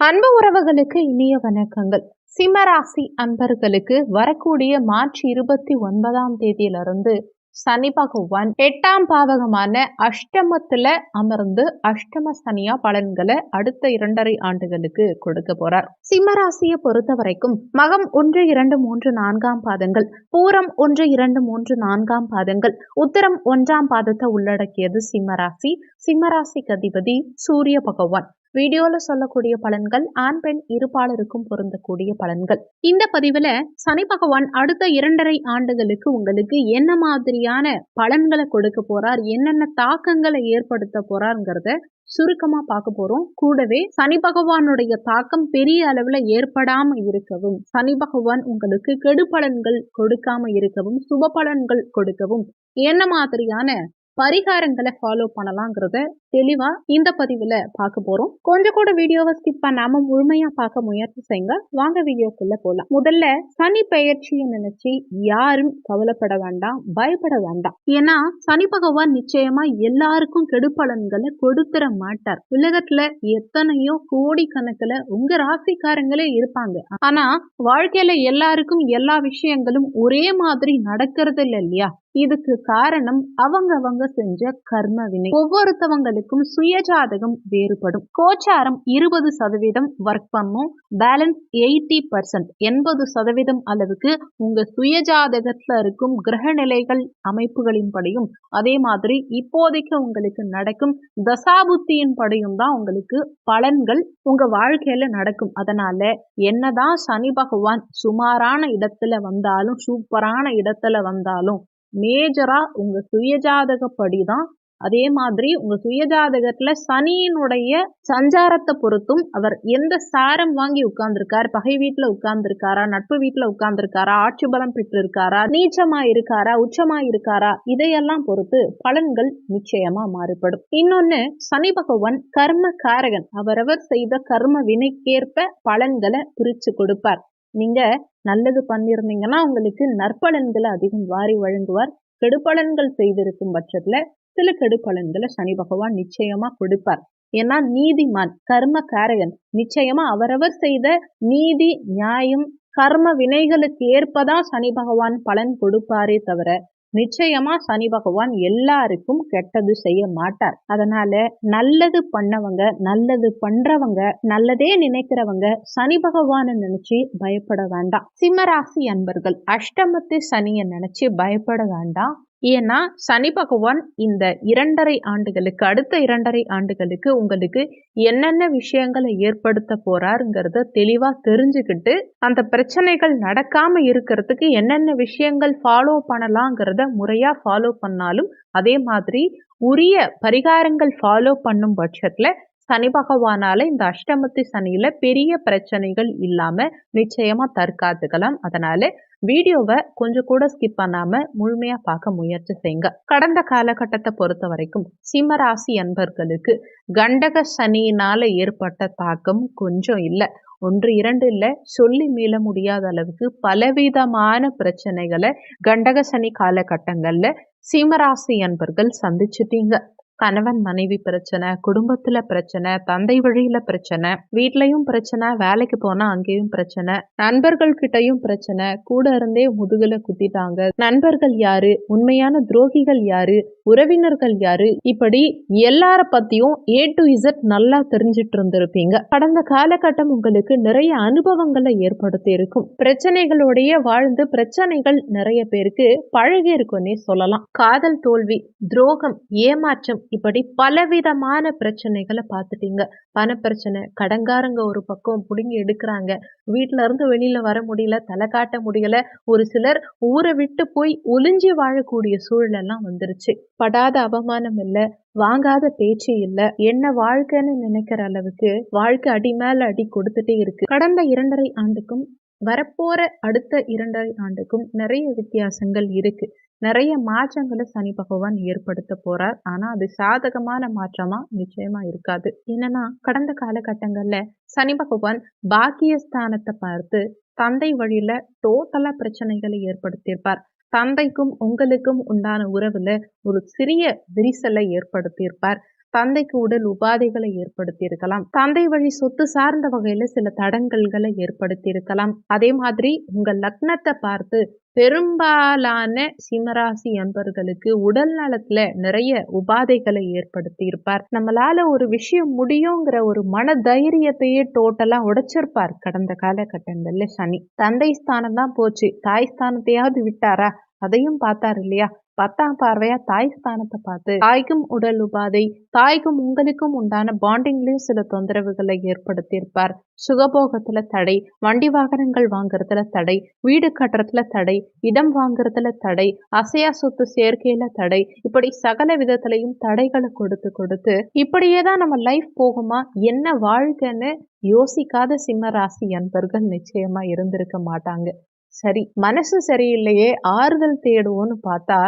அன்பு உறவுகளுக்கு இனிய வணக்கங்கள். சிம்மராசி அன்பர்களுக்கு வரக்கூடிய மார்ச் 29ஆம் தேதியிலிருந்து சனி பகவான் 8ஆம் பாவகமான அஷ்டமத்துல அமர்ந்து அஷ்டம சனியா பலன்களை அடுத்த 2.5 ஆண்டுகளுக்கு கொடுக்க போறார். சிம்மராசியை பொறுத்த வரைக்கும் மகம் 1, 2, 3, 4ஆம் பாதங்கள், பூரம் 1, 2, 3, 4ஆம் பாதங்கள், உத்தரம் 1ஆம் பாதத்தை உள்ளடக்கியது சிம்மராசி. சிம்மராசிக்கு அதிபதி சூரிய பகவான். வீடியோல சொல்லக்கூடிய பலன்கள் ஆண் பெண் இருபாலருக்கும் பொருந்தக்கூடிய பலன்கள். இந்த பதிவுல சனி பகவான் அடுத்த 2.5 ஆண்டுகளுக்கு உங்களுக்கு என்ன மாதிரியான பலன்களை கொடுக்க போறார், என்னென்ன தாக்கங்களை ஏற்படுத்த போறாருங்கிறத சுருக்கமா பார்க்க போறோம். கூடவே சனி பகவானுடைய தாக்கம் பெரிய அளவுல ஏற்படாம இருக்கவும், சனி பகவான் உங்களுக்கு கெடு பலன்கள் கொடுக்காம இருக்கவும், சுப பலன்கள் கொடுக்கவும் என்ன மாதிரியான பரிகாரங்களை ஃபாலோ பண்ணலாங்கிறத தெளிவா இந்த பதிவுல பார்க்க போறோம். கொஞ்சம் கூட வீடியோவை ஸ்கிப் பண்ணாம முழுமையா பார்க்க முயற்சி செய்யுங்க. வாங்க வீடியோக்குள்ள போலாம். முதல்ல சனி பெயர்ச்சியை நினைச்சு யாரும் கவலைப்பட வேண்டாம், பயப்பட வேண்டாம். ஏன்னா சனி பகவான் நிச்சயமா எல்லாருக்கும் கெடுபலன்களை கொடுத்துட மாட்டார். உலகத்துல எத்தனையோ கோடி கணக்குல உங்க ராசிக்காரங்களே இருப்பாங்க. ஆனா வாழ்க்கையில எல்லாருக்கும் எல்லா விஷயங்களும் ஒரே மாதிரி நடக்கிறது இல்லையா? இதுக்கு காரணம் அவங்க செஞ்ச கர்ம வினை. ஒவ்வொருத்தவங்களுக்கும் சுயஜாதகம் வேறுபடும். கோச்சாரம் 20% ஒர்க் பண்ணும், பேலன்ஸ் 80%, 80% அளவுக்கு உங்க சுயஜாதகத்துல இருக்கும் கிரக நிலைகள் அமைப்புகளின் படியும், அதே மாதிரி இப்போதைக்கு உங்களுக்கு நடக்கும் தசாபுத்தியின் படியும் தான் உங்களுக்கு பலன்கள் உங்க வாழ்க்கையில நடக்கும். அதனால என்னதான் சனி பகவான் சுமாரான இடத்துல வந்தாலும், சூப்பரான இடத்துல வந்தாலும் மேஜரா உங்க சுயஜாதகப்படிதான். அதே மாதிரி உங்க சுயஜாதகத்துல சனியினுடைய சஞ்சாரத்தை பொறுத்தும் அவர் எந்த சாரம் வாங்கி உட்கார்ந்துருக்கார், பகை வீட்டுல உட்கார்ந்துருக்காரா, நட்பு வீட்டுல உட்கார்ந்துருக்காரா, ஆட்சி பலம் பெற்று இருக்காரா, நீச்சமா இருக்காரா, உச்சமா இருக்காரா, இதையெல்லாம் பொறுத்து பலன்கள் நிச்சயமா மாறுபடும். இன்னொன்னு, சனி பகவான் கர்ம காரகன். அவரவர் செய்த கர்ம வினைக்கேற்ப பலன்களை பிரிச்சு கொடுப்பார். நீங்க நல்லது பண்ணிருந்தீங்கன்னா உங்களுக்கு நற்பலன்களை அதிகம் வாரி வழங்குவார். கெடுபலன்கள் செய்திருக்கும் பட்சத்துல சில கெடுபலன்களை சனி பகவான் நிச்சயமா கொடுப்பார். ஏன்னா நீதிமான், கர்ம காரகன். நிச்சயமா அவரவர் செய்த நீதி, நியாயம், கர்ம வினைகளுக்கு ஏற்பதான் சனி பகவான் பலன் கொடுப்பாரே தவிர நிச்சயமா சனி பகவான் எல்லாருக்கும் கெட்டது செய்ய மாட்டார். அதனால நல்லது பண்ணவங்க, நல்லது பண்றவங்க, நல்லதே நினைக்கிறவங்க சனி பகவானை நினைச்சு பயப்பட வேண்டாம். சிம்மராசி அன்பர்கள் அஷ்டமத்து சனியை நினைச்சு பயப்பட வேண்டாம். ஏன்னா சனி பகவான் இந்த 2.5 ஆண்டுகளுக்கு, அடுத்த 2.5 ஆண்டுகளுக்கு உங்களுக்கு என்னென்ன விஷயங்களை ஏற்படுத்த போறாருங்கிறத தெளிவா தெரிஞ்சுக்கிட்டு அந்த பிரச்சனைகள் நடக்காம இருக்கிறதுக்கு என்னென்ன விஷயங்கள் ஃபாலோ பண்ணலாங்கிறத முறையா ஃபாலோ பண்ணாலும், அதே மாதிரி உரிய பரிகாரங்கள் ஃபாலோ பண்ணும் பட்சத்துல சனி பகவானால இந்த அஷ்டமத்து சனியில பெரிய பிரச்சனைகள் இல்லாம நிச்சயமா தற்காத்துக்கலாம். அதனால வீடியோவை கொஞ்சம் கூட ஸ்கிப் பண்ணாம முழுமையா பார்க்க முயற்சி செய்யுங்க. கடந்த காலகட்டத்தை பொறுத்த வரைக்கும் சிம்மராசி அன்பர்களுக்கு கண்டக சனியினால ஏற்பட்ட தாக்கம் கொஞ்சம் இல்லை, 1, 2 இல்லை, சொல்லி மீள முடியாத அளவுக்கு பலவிதமான பிரச்சனைகளை கண்டக சனி காலகட்டங்கள்ல சிம்மராசி அன்பர்கள் சந்திச்சுட்டீங்க. கணவன் மனைவி பிரச்சனை, குடும்பத்துல பிரச்சனை, தந்தை வழியில பிரச்சனை, வீட்லயும் பிரச்சனை, வேலைக்கு போனா அங்கேயும் பிரச்சனை, நண்பர்கள் கிட்டையும் பிரச்சனை, கூட இருந்தே முதுகுல குத்திட்டாங்க, நண்பர்கள் யாரு, உண்மையான துரோகிகள் யாரு, உறவினர்கள் யாரு, இப்படி எல்லார பத்தியும் A to Z நல்லா தெரிஞ்சிட்டு இருந்திருப்பீங்க. கடந்த காலகட்டம் உங்களுக்கு நிறைய அனுபவங்களை ஏற்படுத்தி இருக்கும். பிரச்சனைகளோடைய வாழ்ந்து பிரச்சனைகள் நிறைய பேருக்கு பழகி இருக்குன்னே சொல்லலாம். காதல் தோல்வி, துரோகம், ஏமாற்றம், இப்படி பலவிதமான பிரச்சனைகளை பார்த்துட்டீங்க. பண பிரச்சனை, கடங்காரங்க ஒரு பக்கம் புடுங்கி எடுக்கிறாங்க, வீட்டுல இருந்து வெளியில வர முடியல, தலை காட்ட முடியல, ஒரு சிலர் ஊரை விட்டு போய் ஒளிஞ்சி வாழக்கூடிய சூழலெல்லாம் வந்துருச்சு. படாத அவமானம் இல்ல, வாங்காத பேச்சு இல்ல, என்ன வாழ்க்கைன்னு நினைக்கிற அளவுக்கு வாழ்க்கை அடி மேல அடி கொடுத்துட்டே இருக்கு. கடந்த 2.5 ஆண்டுக்கும் வரப்போற அடுத்த 2.5 ஆண்டுக்கும் நிறைய வித்தியாசங்கள் இருக்கு. நிறைய மாற்றங்களை சனி பகவான் ஏற்படுத்த போறார். ஆனா அது சாதகமான மாற்றமா நிச்சயமா இருக்காது. என்னன்னா கடந்த காலகட்டங்கள்ல சனி பகவான் பாக்கியஸ்தானத்தை பார்த்து தந்தை வழியில டோட்டலா பிரச்சனைகளை ஏற்படுத்தியிருப்பார். தந்தைக்கும் உங்களுக்கும் உண்டான உறவுல ஒரு சிறிய விரிசலை ஏற்படுத்தியிருப்பார். தந்தைக்கு உடல் உபாதைகளை ஏற்படுத்தி இருக்கலாம். தந்தை வழி சொத்து சார்ந்த வகையில சில தடங்கல்களை ஏற்படுத்தி இருக்கலாம். அதே மாதிரி உங்க லக்னத்தை பார்த்து பெரும்பாலான சிம்மராசி அன்பர்களுக்கு உடல் நலத்துல நிறைய உபாதைகளை ஏற்படுத்தி இருப்பார். நம்மளால ஒரு விஷயம் முடியுங்கிற ஒரு மன தைரியத்தையே டோட்டலா உடைச்சிருப்பார். கடந்த காலகட்டங்கள்ல சனி தந்தை ஸ்தானம் தான் போச்சு, தாய் ஸ்தானத்தையாவது விட்டாரா? அதையும் பார்த்தார் இல்லையா? 10ஆம் பார்வையா தாய் ஸ்தானத்தை பார்த்து தாய்க்கும் உடல் உபாதை, தாய்க்கும் உங்களுக்கும் உண்டான பாண்டிங்லயும் சில தொந்தரவுகளை ஏற்படுத்தி இருப்பார். சுகபோகத்துல தடை, வண்டி வாகனங்கள் வாங்குறதுல தடை, வீடு கட்டுறதுல தடை, இடம் வாங்குறதுல தடை, அசையா சொத்து சேர்க்கையில தடை, இப்படி சகல விதத்திலையும் தடைகளை கொடுத்து கொடுத்து இப்படியே தான் நம்ம லைஃப் போகுமா, என்ன வாழ்க்கைன்னு யோசிக்காத சிம்ம ராசி அன்பர்கள் நிச்சயமா இருந்திருக்க மாட்டாங்க. சரி, மனசு சரியில்லையே, ஆறுதல் தேடுவோன்னு பார்த்தா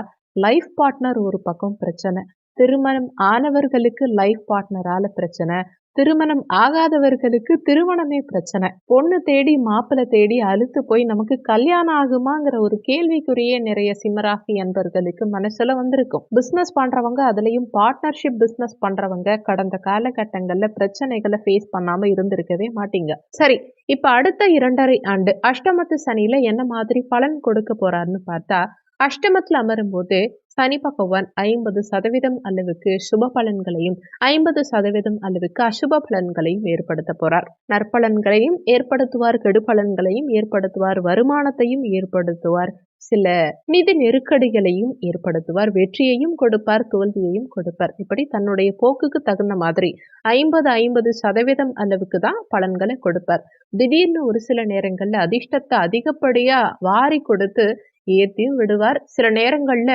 லைஃப் பார்ட்னர் ஒரு பக்கம் பிரச்சனை, திருமணம் ஆனவர்களுக்கு லைஃப் பார்ட்னரால பிரச்சனை, திருமணம் ஆகாதவர்களுக்கு திருமணமே பிரச்சனை. பொண்ணு தேடி மாப்பிள்ளை தேடி அழுத்து போய் நமக்கு கல்யாணம் ஆகுமாங்கிற ஒரு கேள்விக்குரிய நிறைய சிம்மராசி அன்பர்களுக்கு மனசுல வந்திருக்கும். பிசினஸ் பண்றவங்க, அதுலயும் பார்ட்னர்ஷிப் பிசினஸ் பண்றவங்க கடந்த காலகட்டங்கள்ல பிரச்சனைகளை ஃபேஸ் பண்ணாம இருந்திருக்கவே மாட்டீங்க. சரி, இப்ப அடுத்த 2.5 ஆண்டு அஷ்டமத்து சனியில என்ன மாதிரி பலன் கொடுக்க போறாருன்னு பார்த்தா, அஷ்டமத்தில் அமரும் போது சனி பகவான் 50% அளவுக்கு சுப பலன்களையும் 50% அளவுக்கு அசுப பலன்களையும் ஏற்படுத்த போறார். நற்பலன்களையும் ஏற்படுத்துவார், கெடுபலன்களையும் ஏற்படுத்துவார், வருமானத்தையும் ஏற்படுத்துவார், சில நிதி நெருக்கடிகளையும் ஏற்படுத்துவார், வெற்றியையும் கொடுப்பார், தோல்வியையும் கொடுப்பார். இப்படி தன்னுடைய போக்குக்கு தகுந்த மாதிரி 50% அளவுக்கு தான் பலன்களை கொடுப்பார். திடீர்னு ஒரு சில நேரங்கள்ல அதிர்ஷ்டத்தை அதிகப்படியா வாரி கொடுத்து ஏத்தியும் விடுவார். சில நேரங்கள்ல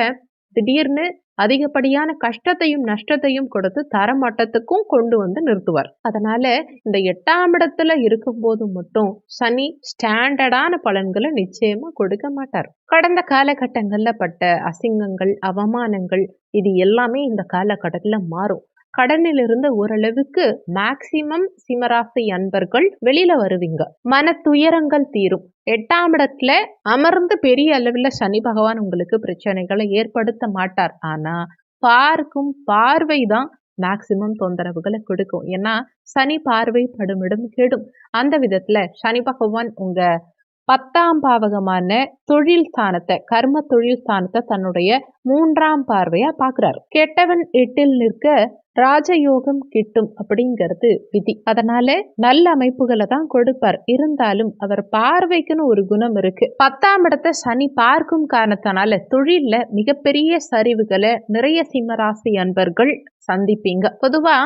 திடீர்னு அதிகப்படியான கஷ்டத்தையும் நஷ்டத்தையும் கொடுத்து தரமட்டத்துக்கும் கொண்டு வந்து நிறுத்துவார். அதனால இந்த 8ஆம் இடத்துல இருக்கும்போது மட்டும் சனி ஸ்டாண்டர்டான பலன்களை நிச்சயமா கொடுக்க மாட்டார். கடந்த காலகட்டங்கள்ல பட்ட அசிங்கங்கள், அவமானங்கள் இது எல்லாமே இந்த காலகட்டத்துல மாறும். கடனிலிருந்து ஓரளவுக்கு மேக்சிமம் சிம்மராசி அன்பர்கள் வெளியில வருவீங்க. மன துயரங்கள் தீரும். 8ஆம் இடத்துல அமர்ந்து பெரிய அளவில் சனி பகவான் உங்களுக்கு பிரச்சனைகளை ஏற்படுத்த மாட்டார். ஆனா பார்க்கும் பார்வை தான் மேக்சிமம் தொந்தரவுகளை கொடுக்கும். ஏன்னா சனி பார்வை படுமிடும் கெடும். அந்த விதத்துல சனி பகவான் உங்க 10ஆம் பாவகமான தொழில் ஸ்தானத்தை, கர்ம தொழில் ஸ்தானத்தை தன்னுடைய 3ஆம் பார்வையா பாக்குறாரு. கெட்டவன் 8இல் நிற்க ராஜயோகம் கிட்டும் அப்படிங்கிறது விதி. அதனால நல்ல அமைப்புகளை தான் கொடுப்பார். இருந்தாலும் அவர் பார்வைக்குன்னு ஒரு குணம் இருக்கு. 10ஆம் இடத்தை சனி பார்க்கும் காரணத்தினால தொழில்ல மிகப்பெரிய சரிவுகளை நிறைய சிம்மராசி அன்பர்கள் சந்திப்பீங்க. பொதுவா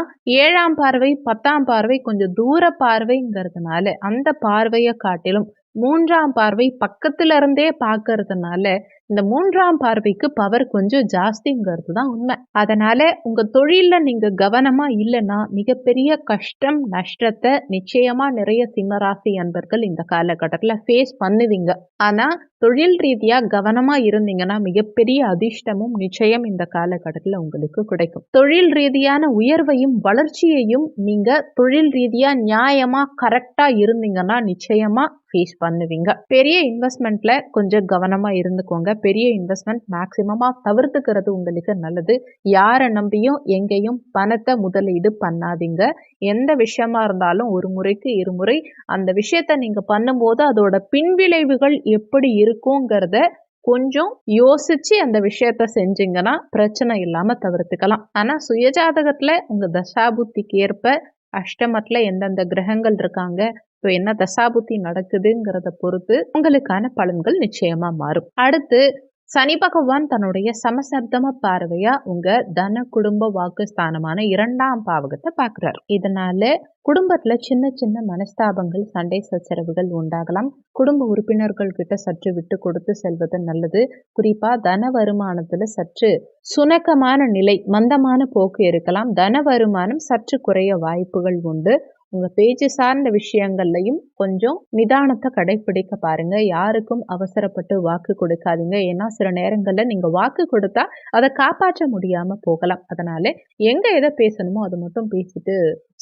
7ஆம் பார்வை 10ஆம் பார்வை கொஞ்சம் தூர பார்வைங்கிறதுனால அந்த பார்வையை காட்டிலும் 3ஆம் பார்வை பக்கத்துல இருந்தே பார்க்கறதுனால இந்த 3ஆம் பார்வைக்கு பவர் கொஞ்சம் ஜாஸ்திங்கிறது தான் உண்மை. அதனால உங்க தொழில்ல நீங்க கவனமா இல்லைன்னா மிகப்பெரிய கஷ்டம் நஷ்டத்தை நிச்சயமா நிறைய சிம்மராசி அன்பர்கள் இந்த காலகட்டத்துல ஃபேஸ் பண்ணுவீங்க. ஆனா தொழில் ரீதியா கவனமா இருந்தீங்கன்னா மிகப்பெரிய அதிர்ஷ்டமும் நிச்சயம் இந்த காலகட்டத்துல உங்களுக்கு கிடைக்கும். தொழில் ரீதியான உயர்வையும் வளர்ச்சியையும் நீங்க தொழில் ரீதியா நியாயமா கரெக்டா இருந்தீங்கன்னா நிச்சயமா ஃபேஸ் பண்ணுவீங்க. பெரிய இன்வெஸ்ட்மெண்ட்ல கொஞ்சம் கவனமா இருந்துக்கோங்க. பெரிய இன்வெஸ்ட்மெண்ட் மேக்சிமமா தவிர்த்துக்கிறது உங்களுக்கு நல்லது. யாரை நம்பியும் எங்கேயும் பணத்தை முதலீடு பண்ணாதீங்க. எந்த விஷயமா இருந்தாலும் ஒரு முறைக்கு இருமுறை அந்த விஷயத்த நீங்க பண்ணும்போது அதோட பின்விளைவுகள் எப்படி இருக்குங்கிறத கொஞ்சம் யோசிச்சு அந்த விஷயத்த செஞ்சீங்கன்னா பிரச்சனை இல்லாம தவிர்த்துக்கலாம். ஆனா சுயஜாதகத்துல உங்க தசாபுத்திக்கு ஏற்ப அஷ்டமத்துல எந்தெந்த கிரகங்கள் இருக்காங்க, இப்போ என்ன தசாபுத்தி நடக்குதுங்கிறத பொறுத்து உங்களுக்கான பலன்கள் நிச்சயமா மாறும். அடுத்து சனி பகவான் தன்னுடைய சமசப்தம பார்வையா உங்க தன குடும்ப வாக்கு ஸ்தானமான 2ஆம் பாவகத்தை பாக்குறாரு. இதனால குடும்பத்துல சின்ன சின்ன மனஸ்தாபங்கள், சண்டை சச்சரவுகள் உண்டாகலாம். குடும்ப உறுப்பினர்கள் கிட்ட சற்று விட்டு கொடுத்து செல்வது நல்லது. குறிப்பா தன வருமானத்துல சற்று சுணக்கமான நிலை, மந்தமான போக்கு இருக்கலாம். தன வருமானம் சற்று குறைய வாய்ப்புகள் உண்டு. உங்க பேச்சு சார்ந்த விஷயங்கள்லையும் கொஞ்சம் நிதானத்தை கடைபிடிக்க பாருங்க. யாருக்கும் அவசரப்பட்டு வாக்கு கொடுக்காதீங்க. ஏன்னா சில நேரங்கள்ல நீங்க வாக்கு கொடுத்தா அதை காப்பாற்ற முடியாம போகலாம். அதனால எங்க எதை பேசணுமோ அதை மட்டும் பேசிட்டு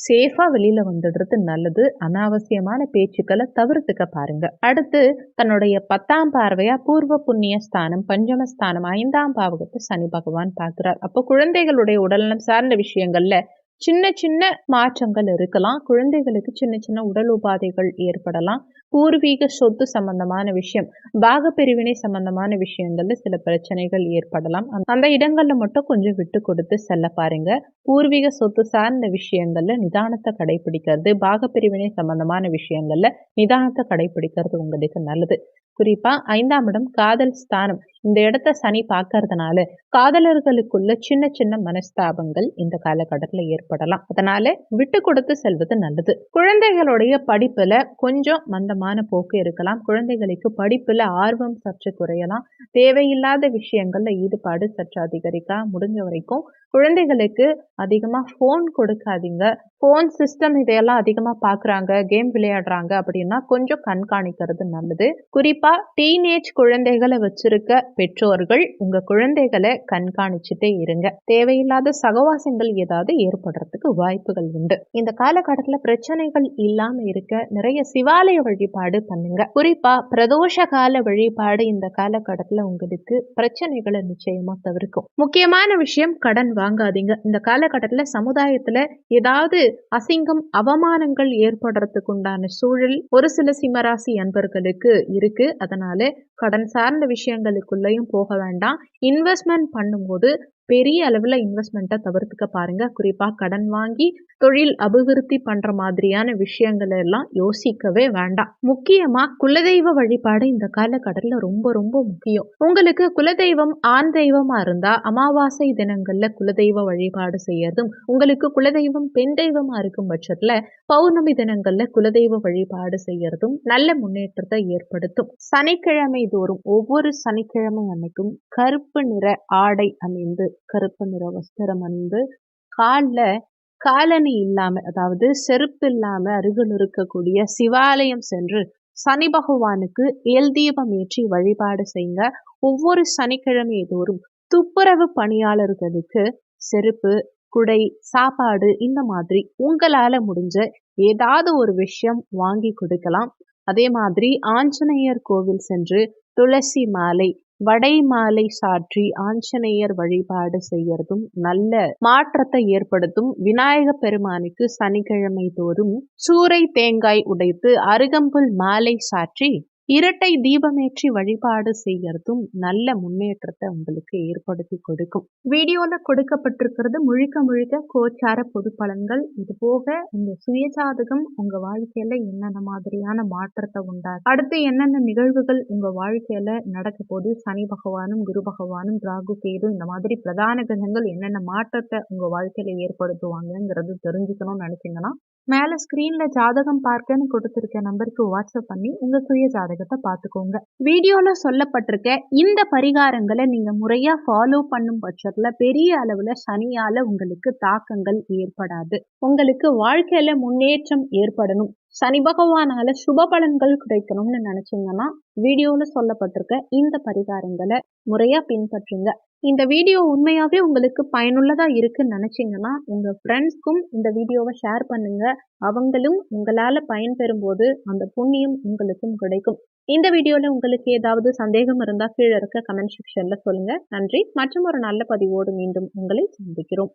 சேஃபா வெளியில வந்துடுறது நல்லது. அனாவசியமான பேச்சுக்களை தவிர்த்துக்க பாருங்க. அடுத்து தன்னுடைய 10ஆம் பார்வையா பூர்வ புண்ணிய ஸ்தானம், பஞ்சமஸ்தானம், 5ஆம் பாவகத்தை சனி பகவான் பார்க்கிறார். அப்போ குழந்தைகளுடைய உடல்நலம் சார்ந்த விஷயங்கள்ல சின்ன சின்ன மாற்றங்கள் இருக்கலாம். குழந்தைகளுக்கு சின்ன சின்ன உடல் உபாதைகள் ஏற்படலாம். பூர்வீக சொத்து சம்பந்தமான விஷயம், பாகப்பிரிவினை சம்பந்தமான விஷயங்கள்ல சில பிரச்சனைகள் ஏற்படலாம். அந்த இடங்கள்ல மட்டும் கொஞ்சம் விட்டு கொடுத்து செல்ல பாருங்க. பூர்வீக சொத்து சார்ந்த விஷயங்கள்ல நிதானத்தை கடைபிடிக்கிறது, பாகப்பிரிவினை சம்பந்தமான விஷயங்கள்ல நிதானத்தை கடைபிடிக்கிறது உங்களுக்கு நல்லது. குறிப்பா 5ஆம் இடம் காதல் ஸ்தானம். இந்த இடத்த சனி பார்க்கறதுனால காதலர்களுக்குள்ள சின்ன சின்ன மனஸ்தாபங்கள் இந்த காலகட்டத்தில் ஏற்படலாம். அதனால விட்டு கொடுத்து செல்வது நல்லது. குழந்தைகளுடைய படிப்புல கொஞ்சம் மந்தமான போக்கு இருக்கலாம். குழந்தைகளுக்கு படிப்புல ஆர்வம் சற்று குறையலாம். தேவையில்லாத விஷயங்கள்ல ஈடுபாடு சற்று அதிகரிக்கலாம். முடிஞ்ச வரைக்கும் குழந்தைகளுக்கு அதிகமா போன் கொடுக்காதீங்க. போன் சிஸ்டம் இதையெல்லாம் அதிகமா பாக்குறாங்க, கேம் விளையாடுறாங்க அப்படின்னா கொஞ்சம் கண்காணிக்கிறது நல்லது. குறிப்பா டீனேஜ் குழந்தைகளை வச்சிருக்க பெற்றோர்கள் உங்க குழந்தைகளை கண்காணிச்சுட்டே இருங்க. தேவையில்லாத சகவாசங்கள் ஏதாவது ஏற்படுறதுக்கு வாய்ப்புகள் உண்டு. இந்த காலகட்டத்துல பிரச்சனைகள் இல்லாம இருக்க நிறைய சிவாலய வழிபாடு பண்ணுங்க. குறிப்பா பிரதோஷ கால வழிபாடு இந்த காலகட்டத்துல உங்களுக்கு பிரச்சனைகளை நிச்சயமா தவிர்க்கும். முக்கியமான விஷயம், கடன் வாங்காதீங்க. இந்த காலகட்டத்துல சமுதாயத்துல ஏதாவது அசிங்கம், அவமானங்கள் ஏற்படுறதுக்கு உண்டான சூழல் ஒரு சில சிம்மராசி அன்பர்களுக்கு இருக்கு. அதனால கடன் சார்ந்த விஷயங்களுக்குள்ளேயும் போக வேண்டாம். இன்வெஸ்ட்மெண்ட் பண்ணும்போது பெரிய அளவுல இன்வெஸ்ட்மெண்ட்டை தவிர்த்துக்க பாருங்க. குறிப்பா கடன் வாங்கி தொழில் அபிவிருத்தி பண்ற மாதிரியான விஷயங்கள் எல்லாம் யோசிக்கவே வேண்டாம். முக்கியமா குலதெய்வ வழிபாடு இந்த காலகட்டத்துல ரொம்ப ரொம்ப முக்கியம். உங்களுக்கு குலதெய்வம் ஆண் தெய்வமா இருந்தா அமாவாசை தினங்கள்ல குலதெய்வ வழிபாடு செய்யறதும், உங்களுக்கு குலதெய்வம் பெண் தெய்வமா இருக்கும் பட்சத்துல பௌர்ணமி தினங்கள்ல குலதெய்வ வழிபாடு செய்யறதும் நல்ல முன்னேற்றத்தை ஏற்படுத்தும். சனிக்கிழமை தோறும் ஒவ்வொரு சனிக்கிழமை அன்னைக்கும் கருப்பு நிற ஆடை அணிந்து, கருப்பு நிற வஸ்திரம் அணிந்து, காலணி இல்லாம, அதாவது செருப்பு இல்லாம அருகில் இருக்கக்கூடிய சிவாலயம் சென்று சனி பகவானுக்கு எல் தீபம் ஏற்றி வழிபாடு செய்யுங்க. ஒவ்வொரு சனிக்கிழமை தோறும் துப்புரவு பணியாளர்களுக்கு செருப்பு, குடை, சாப்பாடு இந்த மாதிரி உங்களால முடிஞ்ச ஏதாவது ஒரு விஷயம் வாங்கி கொடுக்கலாம். அதே மாதிரி ஆஞ்சநேயர் கோவில் சென்று துளசி மாலை, வடை மாலை சாற்றி ஆஞ்சநேயர் வழிபாடு செய்யறதும் நல்ல மாற்றத்தை ஏற்படுத்தும். விநாயக பெருமானுக்கு சனிக்கிழமை தோறும் சூறை தேங்காய் உடைத்து அருகம்புல் மாலை சாற்றி இரட்டை தீபமேற்றி வழிபாடு செய்யறதும் நல்ல முன்னேற்றத்தை உங்களுக்கு ஏற்படுத்தி கொடுக்கும். வீடியோல கொடுக்கப்பட்டிருக்கிறது முழுக்க முழுக்க கோச்சார பொது பலன்கள். இது போக உங்க சுயஜாதகம் உங்க வாழ்க்கையில என்னென்ன மாதிரியான மாற்றத்தை உண்டாகும், அடுத்து என்னென்ன நிகழ்வுகள் உங்க வாழ்க்கையில நடக்க போது, சனி பகவானும் குரு பகவானும் ராகு கேது இந்த மாதிரி பிரதான கிரகங்கள் என்னென்ன மாற்றத்தை உங்க வாழ்க்கையில ஏற்படுத்துவாங்கிறது தெரிஞ்சுக்கணும்னு நினைச்சீங்கன்னா மேல ஸ்கிரீன்ல ஜாதகம் பார்க்கன்னு கொடுத்திருக்க நம்பருக்கு வாட்ஸ்அப் பண்ணி உங்க சுய ஜாதகத்தை பார்த்துக்கோங்க. வீடியோல சொல்லப்பட்டிருக்க இந்த பரிகாரங்களை நீங்க முறையா ஃபாலோ பண்ணும் பட்சத்துல பெரிய அளவுல சனியால உங்களுக்கு தாக்கங்கள் ஏற்படாது. உங்களுக்கு வாழ்க்கையில முன்னேற்றம் ஏற்படணும், சனி பகவானால சுப பலன்கள் கிடைக்கணும்னு நினைச்சீங்கன்னா வீடியோல சொல்லப்பட்டிருக்க இந்த பரிகாரங்களை முறையா பின்பற்றுங்க. இந்த வீடியோ உண்மையாவே உங்களுக்கு பயனுள்ளதா இருக்குன்னு நினைச்சீங்கன்னா உங்க ஃப்ரெண்ட்ஸ்க்கும் இந்த வீடியோவை ஷேர் பண்ணுங்க. அவங்களும் உங்களால பயன்பெறும் போது அந்த புண்ணியம் உங்களுக்கும் கிடைக்கும். இந்த வீடியோல உங்களுக்கு ஏதாவது சந்தேகம் இருந்தா கீழே இருக்க கமெண்ட் செக்ஷன்ல சொல்லுங்க. நன்றி. மற்றும் ஒரு நல்ல பதிவோடு மீண்டும் உங்களை சந்திக்கிறோம்.